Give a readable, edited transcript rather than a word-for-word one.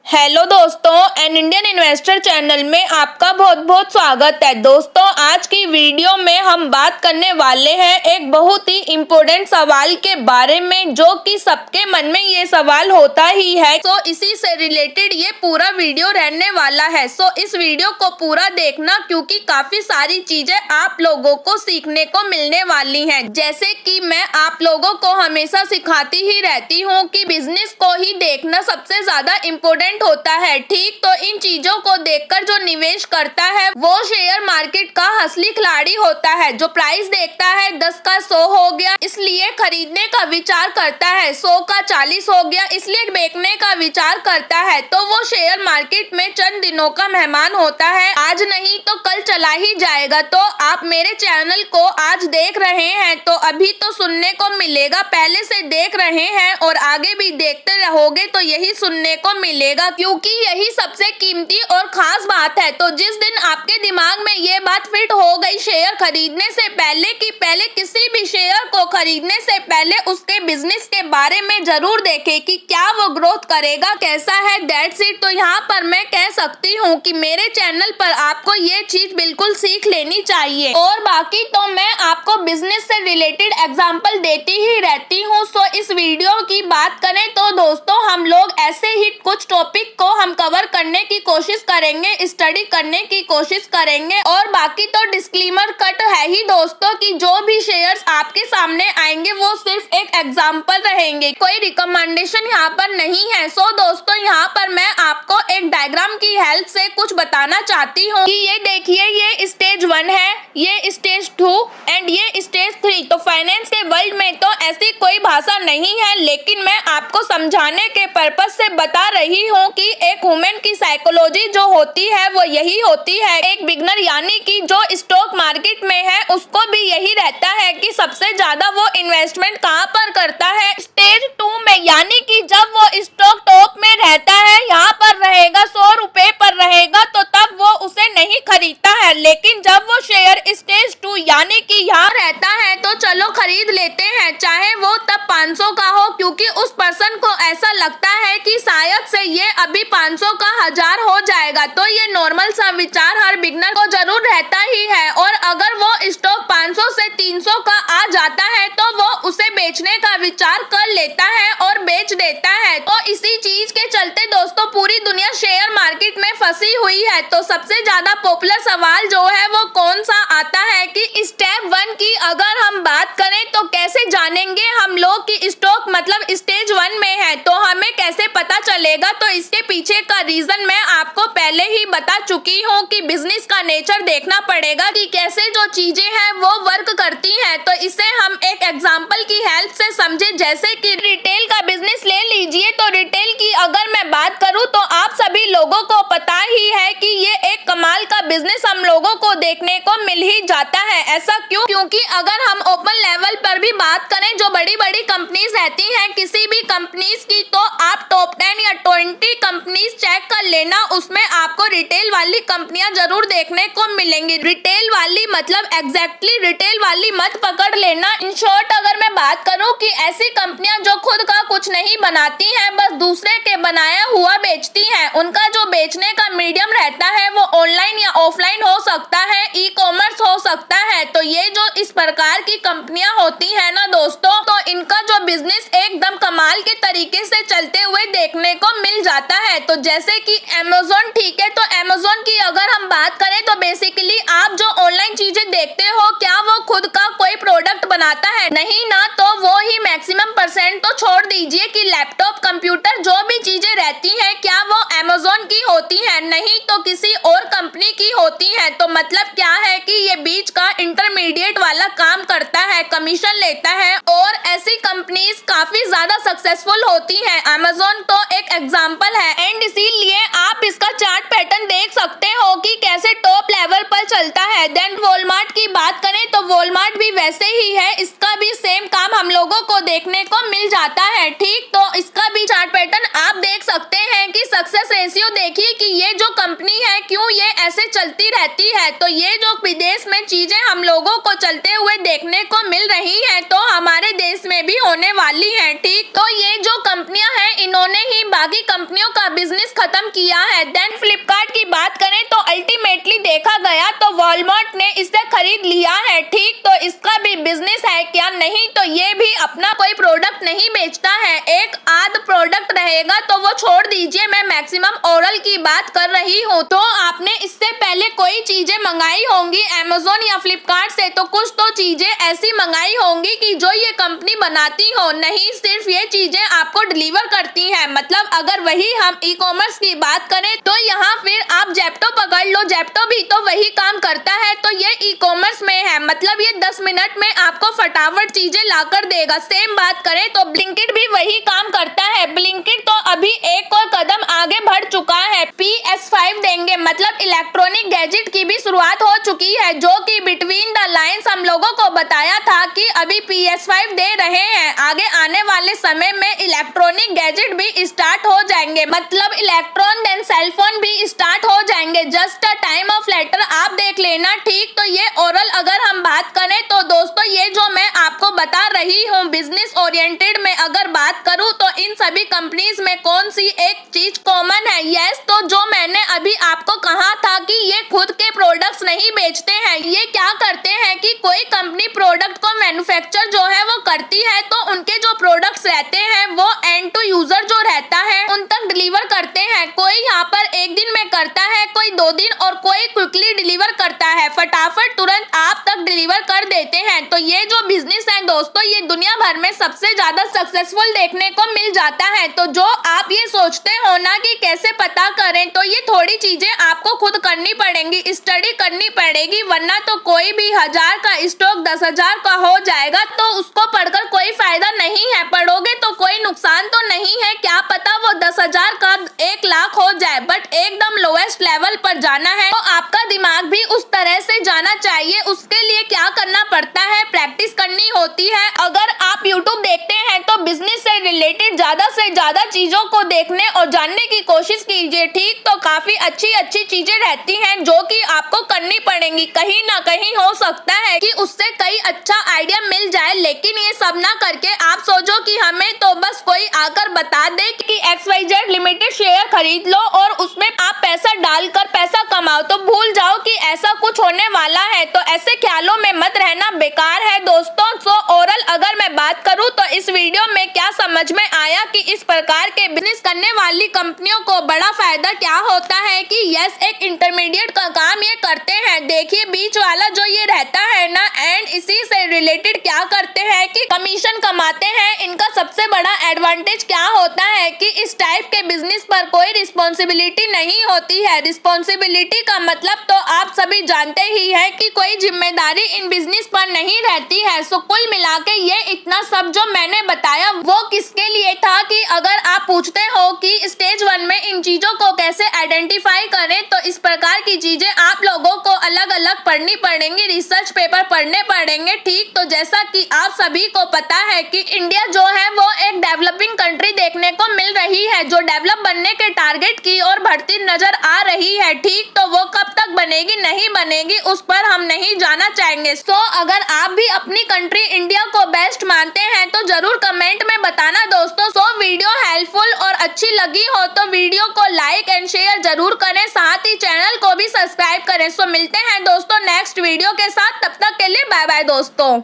Hello दोस्तों, an Indian investor channel में आपका बहुत बहुत स्वागत है। दोस्तों, आज की वीडियो में हम बात करने वाले हैं एक बहुत ही इम्पोर्टेंट सवाल के बारे में, जो कि सबके मन में ये सवाल होता ही है। तो इसी से रिलेटेड ये पूरा वीडियो रहने वाला है। सो इस वीडियो को पूरा देखना, क्योंकि काफी सारी चीजें आप लोगों को सीखने को मिलने वाली हैं। जैसे कि मैं आप लोगों को हमेशा सिखाती ही रहती हूँ कि बिजनेस को ही देखना सबसे ज्यादा इम्पोर्टेंट होता है। ठीक, तो इन चीजों को देखकर जो निवेश करता है वो शेयर मार्केट का असली खिलाड़ी होता है। जो प्राइस देखता है 10 का 100 हो गया इसलिए खरीदने का विचार करता है, 100 का 40 हो गया इसलिए बेचने का विचार करता है, तो वो शेयर मार्केट में चंद दिनों का मेहमान होता है। आज नहीं तो कल चला ही जाएगा। तो आप मेरे चैनल को आज देख रहे हैं तो अभी तो सुनने को मिलेगा, पहले से देख रहे हैं और आगे भी देखते रहोगे तो यही सुनने को मिलेगा, क्योंकि यही सबसे कीमती और खास बात है। तो जिस दिन आपके दिमाग में ये बात फिट हो गई शेयर खरीदने से पहले कि पहले किसी भी शेयर को खरीदने से पहले उसके बिजनेस के बारे में जरूर देखें कि क्या वो ग्रोथ करेगा, कैसा है, दैट्स इट। तो यहाँ पर मैं कह सकती हूँ कि मेरे चैनल पर आपको ये चीज बिल्कुल सीख लेनी चाहिए। और बाकी तो मैं आपको बिजनेस से रिलेटेड एग्जाम्पल देती ही रहती हूँ। सो इस वीडियो की बात करें तो दोस्तों, हम लोग ऐसे ही कुछ टॉपिक को हम कवर करने की कोशिश करेंगे, स्टडी करने की कोशिश करेंगे। और बाकी तो डिस्क्लेमर कट है ही दोस्तों कि जो भी शेयर्स आपके सामने आएंगे वो सिर्फ एक एग्जाम्पल रहेंगे, कोई रिकमेंडेशन यहाँ पर नहीं है। सो दोस्तों, यहाँ पर मैं आपको एक डायग्राम की हेल्प से कुछ बताना चाहती हूँ कि ये देखिए, ये स्टेज 1 है, ये स्टेज 2 एंड ये स्टेज 3। तो फाइनेंस के वर्ल्ड में तो ऐसी कोई भाषा नहीं है, लेकिन मैं आपको समझाने के पर्पज से बता रही हूँ कि एक वुमेन की साइकोलॉजी जो होती है वो यही होती है। एक बिगनर यानी कि जो स्टॉक मार्केट में है उसको भी यही रहता है कि सबसे ज्यादा वो इन्वेस्टमेंट कहाँ पर करता है, स्टेज 2 में। यानी कि जब वो स्टॉक टॉप में रहता है, यहाँ पर रहेगा 100 रुपए पर रहेगा, तो तब वो उसे नहीं खरीदता है। लेकिन जब वो शेयर स्टेज 2 यानी कि यहाँ रहता है तो चलो खरीद लेते हैं, चाहे वो तब 500 का हो, क्योंकि उस पर्सन को ऐसा लगता है कि शायद से ये अभी 500 का 1000 हो जाएगा। तो ये नॉर्मल सा विचार हर बिगनर को जरूर रहता ही है। और अगर वो स्टॉक 500 से 300 का आ जाता है तो वो उसे बेचने का विचार कर लेता है और बेच देता है। तो इसी चीज के चलते दोस्तों पूरी दुनिया शेयर मार्केट में फंसी हुई है। तो सबसे ज्यादा पॉपुलर सवाल जो है वो कौन सा आता है कि स्टेप 1 की अगर हम बात करें तो कैसे जानेंगे हम लोग कि स्टॉक मतलब स्टेज 1 में है, तो हमें कैसे पता चलेगा। तो इसके पीछे का रीजन मैं आपको पहले ही बता चुकी हूँ कि बिजनेस का नेचर देखना पड़ेगा कि कैसे जो चीजें हैं वो वर्क करती हैं। तो इसे हम एक एग्जांपल की हेल्प से समझे, जैसे कि रिटेल का बिजनेस ले लीजिए। तो रिटेल की अगर मैं बात करूँ तो आप सभी लोगों को पता ही है कि ये एक कमाल का बिजनेस हम लोगों को देखने को मिल ही जाता है। ऐसा क्यों? क्योंकि अगर हम ओपन लेवल पर भी बात करें, जो बड़ी बड़ी कंपनीज रहती हैं किसी भी कंपनीज की, तो आप टॉप 10 या 20 कंपनीज चेक कर लेना, उसमें आपको रिटेल वाली कंपनियां जरूर देखने को मिलेंगी। रिटेल वाली मतलब एग्जैक्टली रिटेल वाली मत पकड़ लेना। इन शॉर्ट अगर मैं बात करूं कि ऐसी कंपनियां जो खुद का कुछ नहीं बनाती हैं, बस दूसरे के बनाया हुआ बेचती हैं। उनका जो बेचने का मीडियम रहता है वो ऑनलाइन या ऑफलाइन हो सकता है, ई कॉमर्स हो सकता है। तो ये जो इस प्रकार की कंपनियां होती है ना दोस्तों, तो इनका जो बिजनेस एकदम कमाल के तरीके से चलते हुए देखने को मिल जाता है। तो जैसे कि अमेज़न, ठीक है, तो अमेज़न की अगर हम बात करें तो बेसिकली आप जो ऑनलाइन चीजें देखते हो, क्या वो खुद का कोई प्रोडक्ट बनाता है? नहीं ना। तो वो ही मैक्सिमम % तो छोड़ दीजिए कि लैपटॉप, कंप्यूटर, जो भी चीजें रहती हैं, क्या वो अमेज़न की होती है? नहीं, तो किसी और कंपनी की होती है। तो मतलब क्या है कि ये बीच का इंटरमीडिएट वाला काम करता है, कमीशन लेता है, और ऐसी कंपनीज काफी ज्यादा सक्सेसफुल होती है। अमेज़न तो एक एग्जांपल है एंड इसीलिए आप इसका चार्ट पैटर्न देख सकते हो कि कैसे टॉप लेवल पर चलता है। देन वॉलमार्ट की बात करें तो वॉलमार्ट भी वैसे ही है, इसका भी सेम काम हम लोगों को देखने को मिल जाता है। ठीक, तो इसका भी चार्ट पैटर्न आप देख सकते हैं कि सक्सेस रेशियो देखिए कि ये जो कंपनी है क्यों ये ऐसे चलती रहती है। तो ये जो विदेश में चीजें हम लोगों को चलते हुए देखने को मिल रही है तो हमारे देश में भी होने वाली है। ठीक, तो ये जो कंपनियां हैं इन्होंने ही बाकी कंपनियों का बिजनेस खत्म किया है। देन फ्लिपकार्ट की बात करें तो अल्टीमेटली देखा गया तो वॉलमार्ट ने इसे खरीद लिया है। ठीक, तो इसका भी बिजनेस है क्या? नहीं, तो ये भी अपना कोई प्रोडक्ट नहीं बेचता है, एक आध प्रोडक्ट रहेगा तो वो छोड़ दीजिए, मैं मैक्सिमम ओरल की बात कर रही हूँ। तो आपने इससे पहले कोई चीजें मंगाई होंगी अमेज़न या फ्लिपकार्ट से, तो कुछ तो चीजें ऐसी मंगाई होंगी कि जो ये कंपनी बनाती हो, नहीं सिर्फ ये चीजें आपको डिलीवर करती है। मतलब अगर वही हम ई कॉमर्स की बात करें तो यहाँ फिर आप जेप्टो पकड़ लो, जेप्टो भी तो वही काम करता है, तो ये ई कॉमर्स में है। मतलब ये 10 मिनट में आपको फटाफट चीजें लाकर देगा। सेम बात करें तो ब्लिंकिट भी वही काम करता है। ब्लिंकिट तो अभी एक और कदम आगे बढ़ चुका है, PS5 देंगे, मतलब इलेक्ट्रॉनिक गैजेट की भी शुरुआत हो चुकी है, जो कि बिटवीन द लाइन्स हम लोगों को बताया था कि अभी PS5 दे रहे हैं, आगे आने वाले समय में इलेक्ट्रॉनिक गैजेट भी स्टार्ट हो जाएंगे, मतलब इलेक्ट्रॉन देन सेलफोन भी स्टार्ट हो जाएंगे। Just a time of later आप देख लेना। ठीक, तो ये ओरल अगर हम बात करें तो दोस्तों ये जो मैं आपको बता रही हूँ बिजनेस ओरिएंटेड में अगर बात करूँ तो इन सभी कंपनीज में कौन सी एक चीज कॉमन है? यस, तो जो मैंने अभी आपको कहा था कि ये खुद के प्रोडक्ट्स नहीं बेचते हैं, ये क्या करते हैं कि कोई कंपनी प्रोडक्ट को मैन्युफैक्चर जो है वो करती है तो उनके जो प्रोडक्ट्स रहते हैं वो एंड टू यूजर जो रहता है उन तक डिलीवर करते हैं। कोई यहाँ पर एक दिन में करता है, कोई 2 दिन और कोई क्विकली डिलीवर करता है, फटाफट तुरंत आप तक डिलीवर कर देते हैं। तो ये जो बिजनेस है दोस्तों ये दुनिया भर में सबसे ज्यादा सक्सेसफुल देखने को मिल जाता है। तो जो आप ये सोचते हो ना कि कैसे पता करें, तो ये थोड़ी चीजें आपको खुद करनी पड़ेंगी, स्टडी करनी पड़ेगी, वरना तो कोई भी 1000 का स्टॉक 10,000 का हो जाएगा तो उसको पढ़कर कोई फायदा नहीं है। पढ़ोगे तो कोई नुकसान तो नहीं है, क्या पता वो 10,000 का 1 लाख हो जाए, बट एकदम लोएस्ट लेवल पर जाना है तो आपका दिमाग भी उस तरह से जाना चाहिए। उसके लिए क्या करना पड़ता है? प्रैक्टिस करनी होती है। अगर आप यूट्यूब देखते हैं तो बिजनेस से रिलेटेड ज्यादा से ज्यादा चीजों को देखने और जानने की कोशिश कीजिए। ठीक, तो काफी अच्छी अच्छी चीजें रहती हैं जो कि आपको करनी पड़ेंगी। कहीं ना कहीं हो सकता है कि उससे कई अच्छा आइडिया मिल जाए, लेकिन ये सब ना करके आप सोचो कि हमें तो बस कोई आकर बता दे कि XYZ लिमिटेड शेयर खरीद लो और उसमें आप पैसा डालकर पैसा कमाओ, तो भूल जाओ कि ऐसा कुछ होने वाला है। तो ऐसे ख्यालों में मत रहना, बेकार है दोस्तों। सो ओवरऑल अगर मैं बात करूं तो इस वीडियो में क्या समझ में आया कि इस प्रकार के बिजनेस करने वाली कंपनियों को बड़ा फायदा क्या होता है कि यस एक इंटरमीडिएट का काम ये करते हैं। देखिए बीच वाला जो ये रहता है ना, एंड इसी से रिलेटेड क्या करते हैं कि कमीशन कमाते हैं। इनका सबसे बड़ा एडवांटेज क्या होता है कि इस टाइप के बिजनेस पर कोई रिस्पॉन्सिबिलिटी नहीं होती है। रिस्पॉन्सिबिलिटी का मतलब तो आप सभी जानते ही है कि कोई जिम्मेदारी इन बिजनेस पर नहीं रहती है। सो कुल मिला के ये इतना सब जो मैंने बताया वो किसके लिए था कि अगर आप पूछते हो कि स्टेज 1 में इन चीजों को कैसे आइडेंटिफाई करें, तो इस प्रकार की चीजें आप लोगों को अलग अलग पढ़नी पड़ेंगी, रिसर्च पेपर पढ़ने पड़ेंगे। ठीक, तो जैसा कि आप सभी को पता है कि इंडिया जो है वो एक डेवलपिंग कंट्री देखने को मिल रही है, जो डेवलप बनने के टारगेट की ओर बढ़ती नजर आ रही है। ठीक, तो वो कब तक बनेगी नहीं बनेगी उस पर हम नहीं जाना चाहेंगे। सो अगर आप भी अपनी कंट्री इंडिया को बेस्ट मानते हैं तो जरूर कमेंट में बताना दोस्तों। सो वीडियो हेल्पफुल और अच्छी लगी हो तो वीडियो को लाइक एंड शेयर जरूर करें, साथ ही चैनल को भी सब्सक्राइब करें। सो मिलते हैं दोस्तों नेक्स्ट वीडियो के साथ, तब तक के लिए बाय बाय दोस्तों।